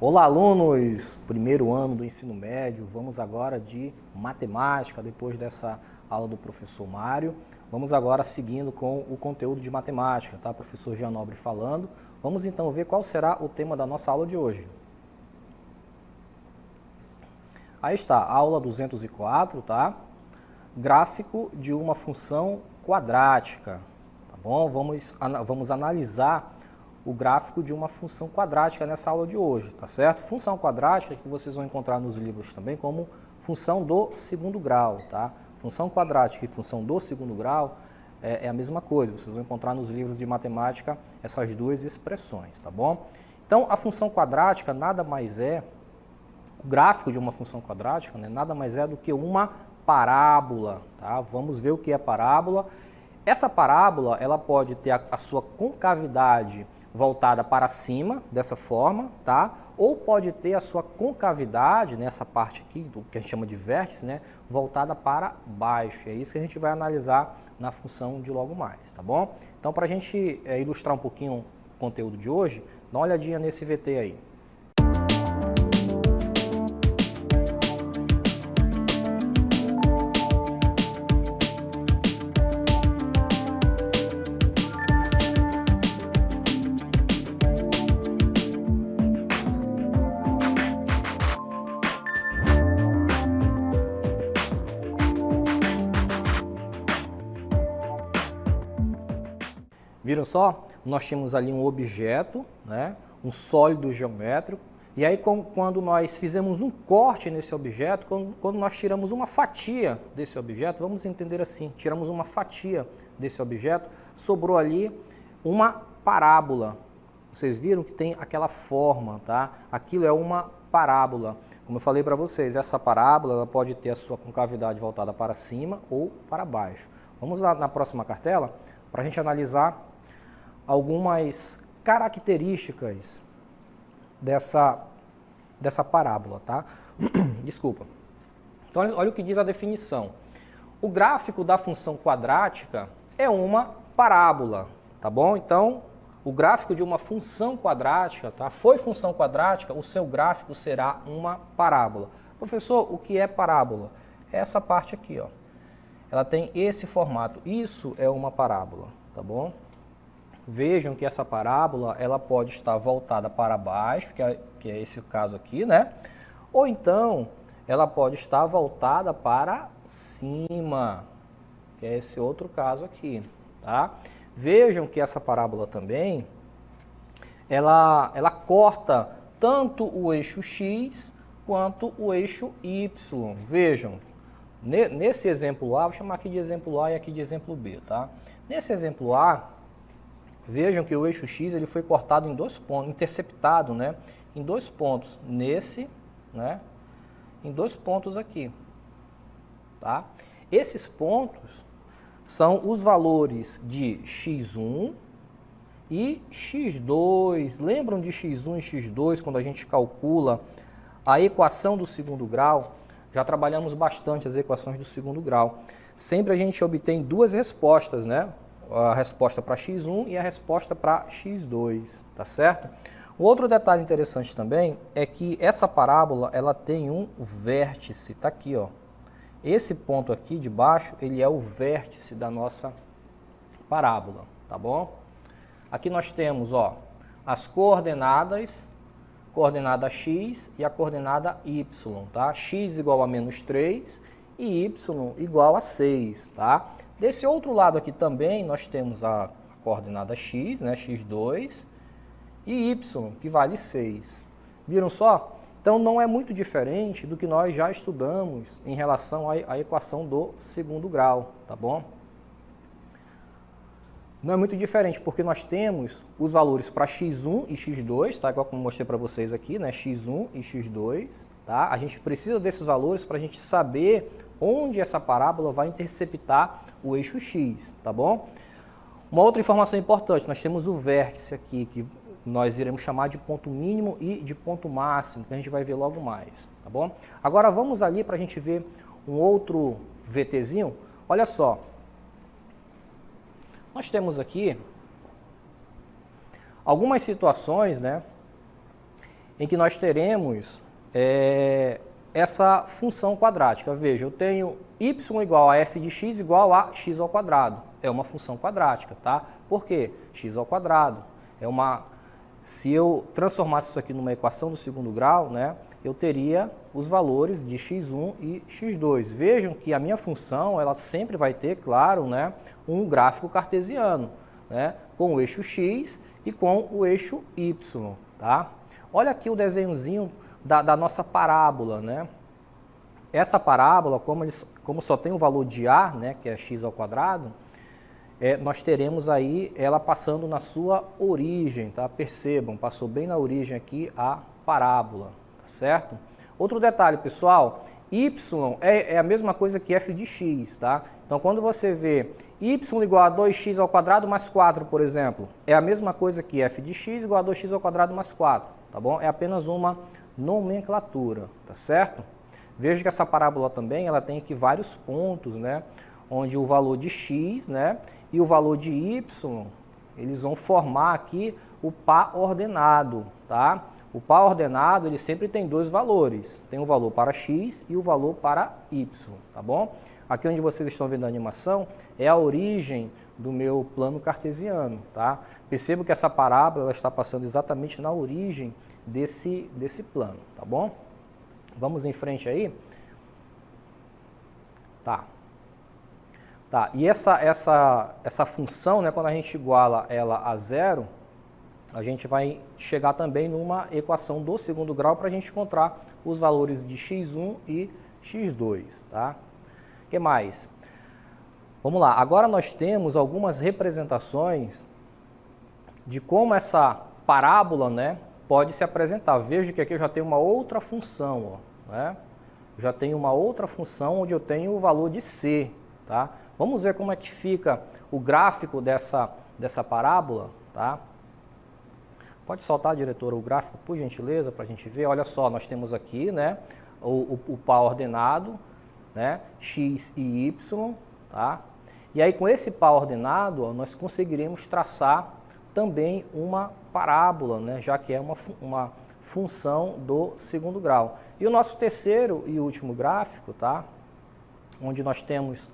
Olá, alunos! Primeiro ano do ensino médio, vamos agora de matemática, depois dessa aula do professor Mário. Vamos agora seguindo com o conteúdo de matemática, tá? Professor Jean Nobre falando. Vamos então ver qual será o tema da nossa aula de hoje. Aí está, aula 204, tá? Gráfico de uma função quadrática, tá bom? Vamos analisar o gráfico de uma função quadrática nessa aula de hoje, tá certo? Função quadrática que vocês vão encontrar nos livros também como função do segundo grau, tá? Função quadrática e função do segundo grau é a mesma coisa, vocês vão encontrar nos livros de matemática essas duas expressões, tá bom? Então, a função quadrática nada mais é, o gráfico de uma função quadrática, né, nada mais é do que uma parábola, tá? Vamos ver o que é parábola. Essa parábola, ela pode ter a sua concavidade voltada para cima, dessa forma, tá? Ou pode ter a sua concavidade, nessa parte aqui, do que a gente chama de vértice, né? Voltada para baixo. É isso que a gente vai analisar na função de logo mais, tá bom? Então, para a gente ilustrar um pouquinho o conteúdo de hoje, dá uma olhadinha nesse VT aí. Viram só? Nós tínhamos ali um objeto, né? Um sólido geométrico, e aí quando nós fizemos um corte nesse objeto, quando nós tiramos uma fatia desse objeto, vamos entender assim, tiramos uma fatia desse objeto, sobrou ali uma parábola. Vocês viram que tem aquela forma, tá? Aquilo é uma parábola. Como eu falei para vocês, essa parábola ela pode ter a sua concavidade voltada para cima ou para baixo. Vamos lá na próxima cartela para a gente analisar algumas características dessa parábola, tá? Desculpa. Então, olha o que diz a definição. O gráfico da função quadrática é uma parábola, tá bom? Então, o gráfico de uma função quadrática, tá? Foi função quadrática, o seu gráfico será uma parábola. Professor, o que é parábola? É essa parte aqui, ó. Ela tem esse formato. Isso é uma parábola, tá bom? Vejam que essa parábola ela pode estar voltada para baixo, que é esse caso aqui, né? Ou então ela pode estar voltada para cima, que é esse outro caso aqui, tá? Vejam que essa parábola também ela corta tanto o eixo x quanto o eixo y. Vejam, nesse exemplo A, vou chamar aqui de exemplo A e aqui de exemplo B, tá? Nesse exemplo A, vejam que o eixo x ele foi cortado em dois pontos, interceptado, né? Em dois pontos, nesse, né? Em dois pontos aqui, tá? Esses pontos são os valores de x1 e x2. Lembram de x1 e x2 quando a gente calcula a equação do segundo grau? Já trabalhamos bastante as equações do segundo grau. Sempre a gente obtém duas respostas, né? A resposta para x1 e a resposta para x2, tá certo? O outro detalhe interessante também é que essa parábola, ela tem um vértice, tá aqui, ó. Esse ponto aqui de baixo, ele é o vértice da nossa parábola, tá bom? Aqui nós temos, ó, as coordenadas, coordenada x e a coordenada y, tá? X igual a menos 3 e y igual a 6, tá? Desse outro lado aqui também nós temos a coordenada x, né, x2, e y, que vale 6. Viram só? Então não é muito diferente do que nós já estudamos em relação à equação do segundo grau, tá bom? Não é muito diferente, porque nós temos os valores para x1 e x2, tá? Igual como eu mostrei para vocês aqui, né? x1 e x2, tá? A gente precisa desses valores para a gente saber onde essa parábola vai interceptar o eixo x, tá bom? Uma outra informação importante, nós temos o vértice aqui, que nós iremos chamar de ponto mínimo e de ponto máximo, que a gente vai ver logo mais, tá bom? Agora vamos ali para a gente ver um outro VTzinho. Olha só, nós temos aqui algumas situações, né, em que nós teremos essa função quadrática. Veja, eu tenho y igual a f de x igual a x ao quadrado. É uma função quadrática, tá? Por quê? X ao quadrado. Se eu transformasse isso aqui numa equação do segundo grau, né, eu teria os valores de x1 e x2. Vejam que a minha função, ela sempre vai ter, claro, né, um gráfico cartesiano, né, com o eixo x e com o eixo y, tá? Olha aqui o desenhozinho da nossa parábola, né? Essa parábola, como só tem o valor de a, né, que é x ao quadrado, nós teremos aí ela passando na sua origem, tá? Percebam, passou bem na origem aqui a parábola, tá certo? Outro detalhe, pessoal, y é a mesma coisa que f de x, tá? Então, quando você vê y igual a 2x ao quadrado mais 4, por exemplo, é a mesma coisa que f de x igual a 2x ao quadrado mais 4, tá bom? É apenas uma nomenclatura, tá certo? Veja que essa parábola também, ela tem aqui vários pontos, né? Onde o valor de x, né, e o valor de y, eles vão formar aqui o par ordenado, tá? O par ordenado, ele sempre tem dois valores. Tem o valor para x e o valor para y, tá bom? Aqui onde vocês estão vendo a animação é a origem do meu plano cartesiano, tá? Perceba que essa parábola ela está passando exatamente na origem desse plano, tá bom? Vamos em frente aí. Tá. Tá, e essa função, né, quando a gente iguala ela a zero, a gente vai chegar também numa equação do segundo grau para a gente encontrar os valores de x1 e x2, tá? O que mais? Vamos lá, agora nós temos algumas representações de como essa parábola, né, pode se apresentar. Veja que aqui eu já tenho uma outra função, ó, né? Eu já tenho uma outra função onde eu tenho o valor de c, tá? Vamos ver como é que fica o gráfico dessa parábola, tá? Pode soltar, diretora, o gráfico, por gentileza, para a gente ver. Olha só, nós temos aqui, né, o par ordenado, né, x e y, tá? E aí, com esse par ordenado, ó, nós conseguiremos traçar também uma parábola, né, já que é uma função do segundo grau. E o nosso terceiro e último gráfico, tá? Onde nós temos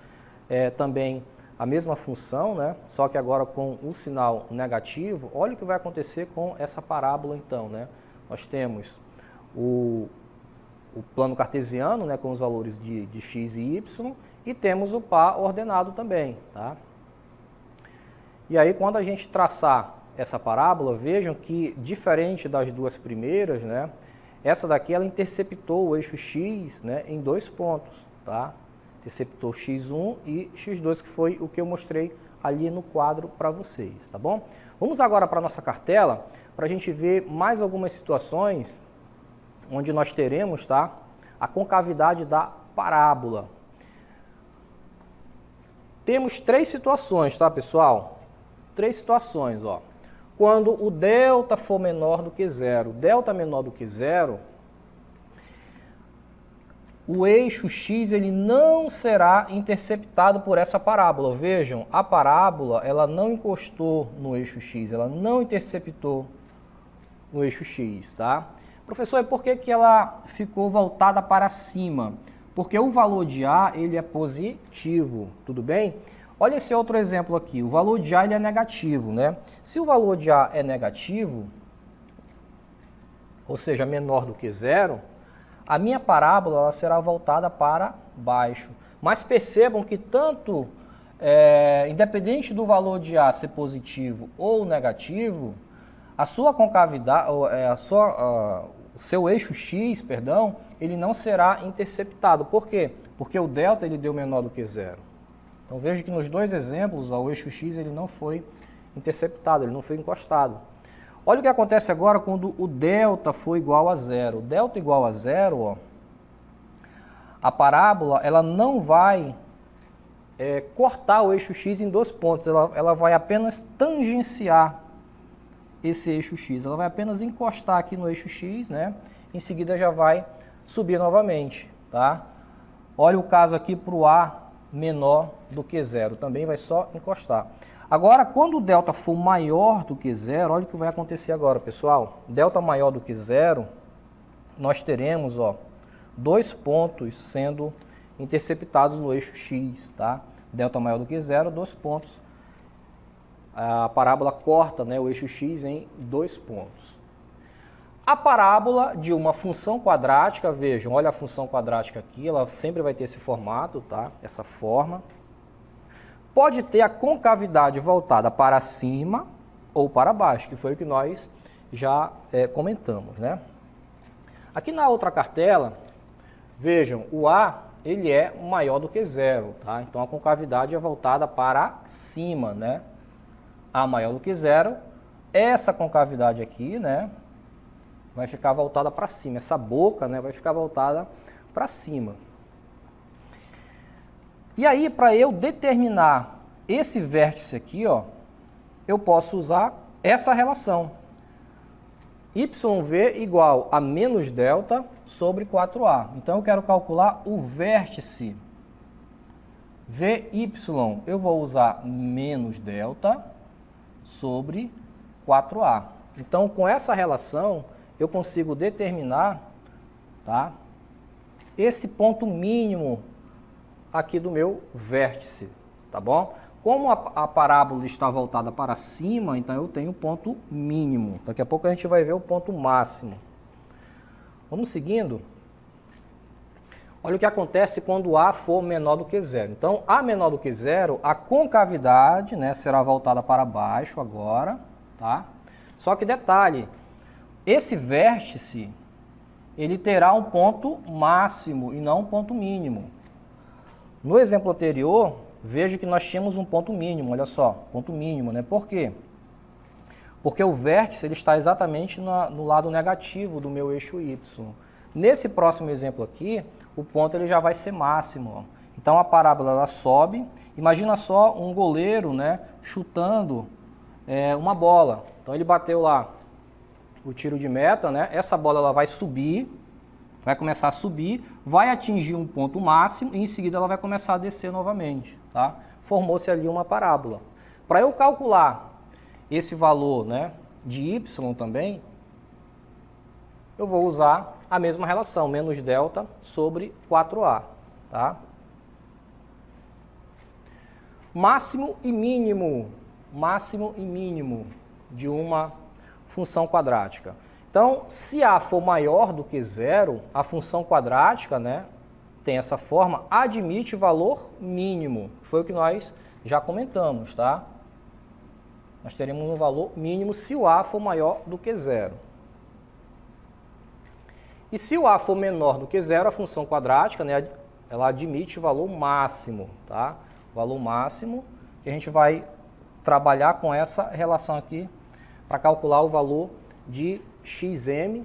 também a mesma função, né? Só que agora com o sinal negativo. Olha o que vai acontecer com essa parábola então, né? Nós temos o plano cartesiano, né, com os valores de x e y, e temos o par ordenado também, tá? E aí quando a gente traçar essa parábola, vejam que diferente das duas primeiras, né, essa daqui ela interceptou o eixo x, né, em dois pontos, tá? Interceptou x1 e x2, que foi o que eu mostrei ali no quadro para vocês, tá bom? Vamos agora para a nossa cartela, para a gente ver mais algumas situações onde nós teremos, tá, a concavidade da parábola. Temos três situações, tá, pessoal? Três situações, ó. Quando o delta for menor do que zero, delta menor do que zero, o eixo x ele não será interceptado por essa parábola. Vejam, a parábola ela não encostou no eixo x, ela não interceptou no eixo x, tá? Professor, e por que ela ficou voltada para cima? Porque o valor de A ele é positivo, tudo bem? Olha esse outro exemplo aqui, o valor de A ele é negativo, né? Se o valor de A é negativo, ou seja, menor do que zero, a minha parábola ela será voltada para baixo. Mas percebam que tanto, independente do valor de A ser positivo ou negativo, a sua concavidade, o seu eixo x, perdão, ele não será interceptado. Por quê? Porque o delta ele deu menor do que zero. Então veja que nos dois exemplos, ó, o eixo x ele não foi interceptado, ele não foi encostado. Olha o que acontece agora quando o delta for igual a zero. O delta igual a zero, ó, a parábola ela não vai cortar o eixo x em dois pontos, ela vai apenas tangenciar esse eixo x, ela vai apenas encostar aqui no eixo x, né? Em seguida já vai subir novamente, tá? Olha o caso aqui para o A menor do que zero, também vai só encostar. Agora, quando o delta for maior do que zero, olha o que vai acontecer agora, pessoal. Delta maior do que zero, nós teremos, ó, 2 pontos sendo interceptados no eixo x, tá? Delta maior do que zero, 2 pontos. A parábola corta, né, o eixo x em 2 pontos. A parábola de uma função quadrática, vejam, olha a função quadrática aqui, ela sempre vai ter esse formato, tá? Essa forma. Pode ter a concavidade voltada para cima ou para baixo, que foi o que nós já comentamos, né? Aqui na outra cartela, vejam, o A ele é maior do que zero, tá? Então a concavidade é voltada para cima, né? A maior do que zero, essa concavidade aqui, né? Vai ficar voltada para cima, essa boca, né? Vai ficar voltada para cima. E aí, para eu determinar esse vértice aqui, ó, eu posso usar essa relação. YV igual a menos delta sobre 4A. Então, eu quero calcular o vértice VY. Eu vou usar menos delta sobre 4A. Então, com essa relação, eu consigo determinar, tá, esse ponto mínimo aqui do meu vértice, tá bom? Como a parábola está voltada para cima, então eu tenho o ponto mínimo. Daqui a pouco a gente vai ver o ponto máximo. Vamos seguindo. Olha o que acontece quando A for menor do que zero. Então, A menor do que zero, a concavidade, né, será voltada para baixo agora, tá? Só que detalhe, esse vértice, ele terá um ponto máximo e não um ponto mínimo. No exemplo anterior, veja que nós tínhamos um ponto mínimo, olha só, ponto mínimo, né? Por quê? Porque o vértice ele está exatamente no lado negativo do meu eixo Y. Nesse próximo exemplo aqui, o ponto ele já vai ser máximo, ó. Então a parábola ela sobe, imagina só um goleiro, né, chutando uma bola. Então ele bateu lá o tiro de meta, né? Essa bola ela vai subir, vai começar a subir, vai atingir um ponto máximo e em seguida ela vai começar a descer novamente, tá? Formou-se ali uma parábola. Para eu calcular esse valor, né, de y também, eu vou usar a mesma relação, menos delta sobre 4A, tá? Máximo e mínimo de uma função quadrática. Então, se A for maior do que zero, a função quadrática, né, tem essa forma, admite valor mínimo. Foi o que nós já comentamos, tá? Nós teremos um valor mínimo se o A for maior do que zero. E se o A for menor do que zero, a função quadrática, né, ela admite valor máximo, tá? Valor máximo, que a gente vai trabalhar com essa relação aqui para calcular o valor de xm,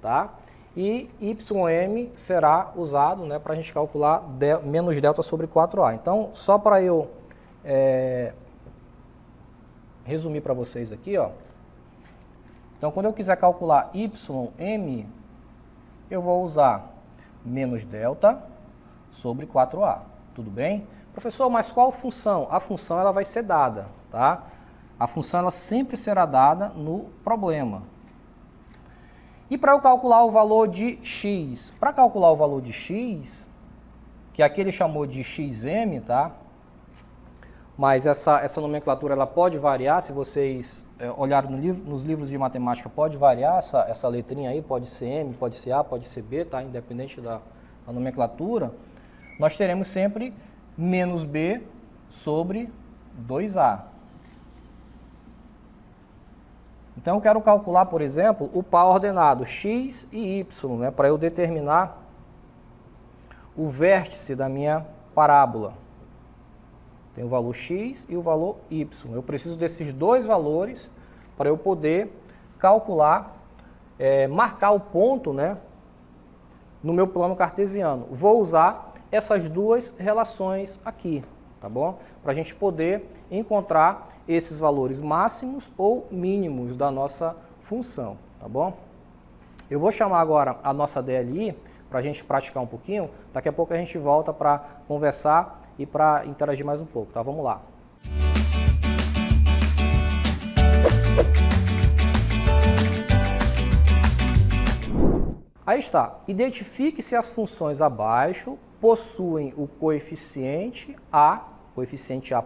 tá? E ym será usado, né, para a gente calcular menos delta sobre 4A. Então, só para eu resumir para vocês aqui, ó. Então, quando eu quiser calcular ym, eu vou usar menos delta sobre 4A. Tudo bem? Professor, mas qual função? A função ela vai ser dada, tá? A função ela sempre será dada no problema. E para eu calcular o valor de x? Para calcular o valor de x, que aqui ele chamou de xm, tá? Mas essa nomenclatura ela pode variar, se vocês olharem nos livros de matemática, pode variar essa letrinha aí, pode ser M, pode ser A, pode ser B, tá? Independente da nomenclatura. Nós teremos sempre menos B sobre 2A. Então eu quero calcular, por exemplo, o par ordenado x e y, né, para eu determinar o vértice da minha parábola. Tem o valor x e o valor y. Eu preciso desses dois valores para eu poder calcular, marcar o ponto, né, no meu plano cartesiano. Vou usar essas duas relações aqui, tá bom? Para a gente poder encontrar esses valores máximos ou mínimos da nossa função, tá bom? Eu vou chamar agora a nossa DLI para a gente praticar um pouquinho. Daqui a pouco a gente volta para conversar e para interagir mais um pouco, tá? Vamos lá. Aí está. Identifique se as funções abaixo possuem o coeficiente A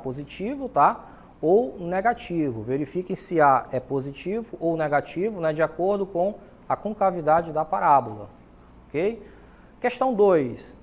positivo, tá? Ou negativo. Verifiquem se A é positivo ou negativo, né, de acordo com a concavidade da parábola. Ok? Questão 2.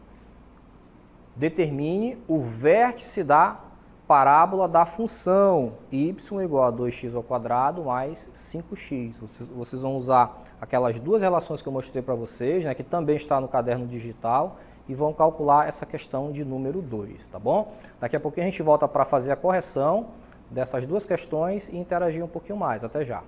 Determine o vértice da parábola da função y igual a 2x ao quadrado mais 5x. Vocês vão usar aquelas duas relações que eu mostrei para vocês, né, que também está no caderno digital, e vão calcular essa questão de número 2, tá bom? Daqui a pouquinho a gente volta para fazer a correção dessas duas questões e interagir um pouquinho mais. Até já.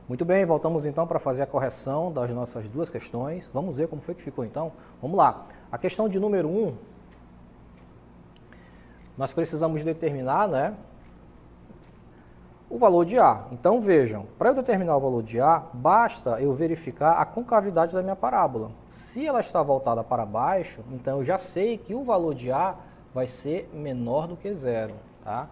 Muito bem, voltamos então para fazer a correção das nossas duas questões. Vamos ver como foi que ficou então? Vamos lá. A questão de número 1, nós precisamos determinar, né, o valor de A. Então vejam, para eu determinar o valor de A, basta eu verificar a concavidade da minha parábola. Se ela está voltada para baixo, então eu já sei que o valor de A vai ser menor do que zero. Tá?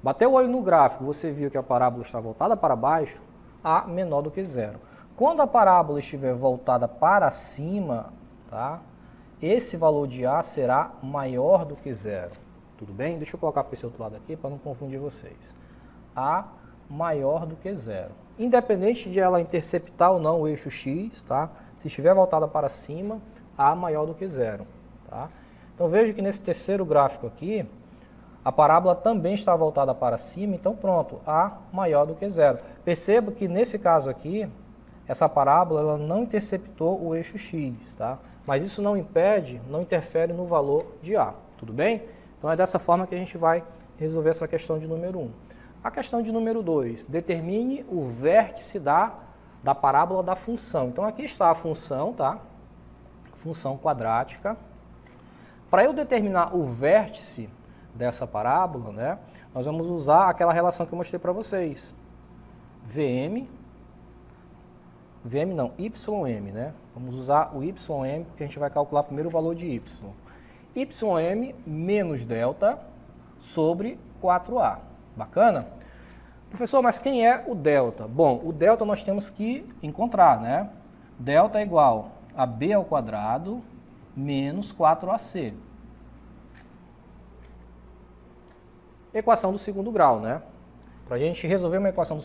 Bateu o olho no gráfico, você viu que a parábola está voltada para baixo, A menor do que zero. Quando a parábola estiver voltada para cima, tá, esse valor de A será maior do que zero. Tudo bem? Deixa eu colocar para esse outro lado aqui para não confundir vocês. A maior do que zero. Independente de ela interceptar ou não o eixo X, tá? Se estiver voltada para cima, A maior do que zero. Tá? Então veja que nesse terceiro gráfico aqui, a parábola também está voltada para cima, então pronto, A maior do que zero. Perceba que nesse caso aqui, essa parábola ela não interceptou o eixo X, tá? Mas isso não impede, não interfere no valor de A, tudo bem? Então é dessa forma que a gente vai resolver essa questão de número 1. A questão de número 2, determine o vértice da parábola da função. Então aqui está a função, tá? Função quadrática. Para eu determinar o vértice dessa parábola, né, nós vamos usar aquela relação que eu mostrei para vocês. YM, né? Vamos usar o YM, porque a gente vai calcular primeiro o valor de Y. YM menos delta sobre 4A. Bacana? Professor, mas quem é o delta? Bom, o delta nós temos que encontrar, né? Delta é igual a B ao quadrado menos 4AC. Equação do segundo grau, né? Para a gente resolver uma equação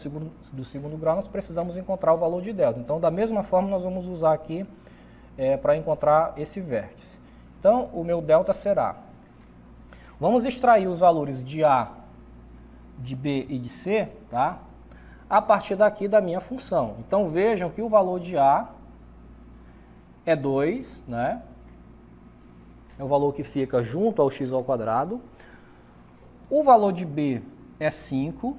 do segundo grau, nós precisamos encontrar o valor de delta. Então, da mesma forma, nós vamos usar aqui para encontrar esse vértice. Então, o meu delta será... Vamos extrair os valores de A, de B e de C, tá? a partir daqui da minha função. Então vejam que o valor de A é 2, né? É o valor que fica junto ao x ao quadrado. O valor de B é 5,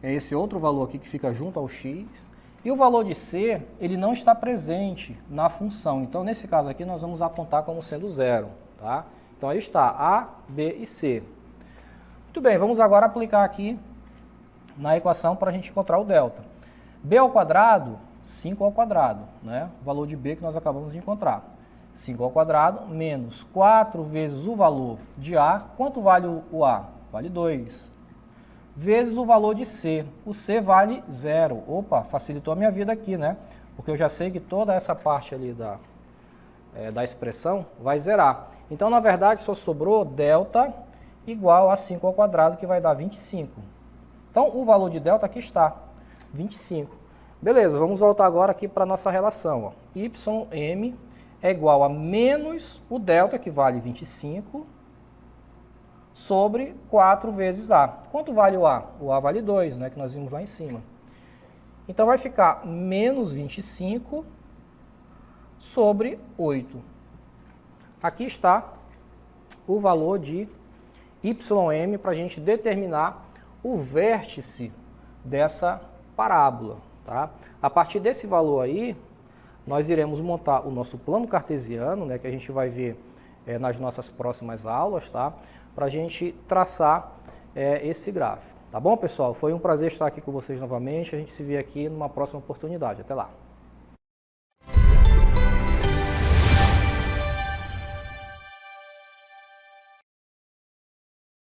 é esse outro valor aqui que fica junto ao x. E o valor de C, ele não está presente na função. Então, nesse caso aqui, nós vamos apontar como sendo 0, tá? Então, aí está A, B e C. Muito bem, vamos agora aplicar aqui na equação para a gente encontrar o delta. B ao quadrado, 5 ao quadrado, né? O valor de B que nós acabamos de encontrar. 5 ao quadrado menos 4 vezes o valor de A. Quanto vale o A? Vale 2. Vezes o valor de C. O C vale 0. Opa, facilitou a minha vida aqui, né? Porque eu já sei que toda essa parte ali da expressão vai zerar. Então, na verdade, só sobrou delta igual a 5 ao quadrado, que vai dar 25. Então, o valor de delta aqui está, 25. Beleza, vamos voltar agora aqui para a nossa relação. Ó. Ym é igual a menos o delta, que vale 25, sobre 4 vezes A. Quanto vale o A? O A vale 2, né, que nós vimos lá em cima. Então, vai ficar menos 25 sobre 8. Aqui está o valor de Ym para a gente determinar o vértice dessa parábola. Tá? A partir desse valor aí, nós iremos montar o nosso plano cartesiano, né, que a gente vai ver nas nossas próximas aulas, tá? Para a gente traçar esse gráfico. Tá bom, pessoal? Foi um prazer estar aqui com vocês novamente. A gente se vê aqui numa próxima oportunidade. Até lá.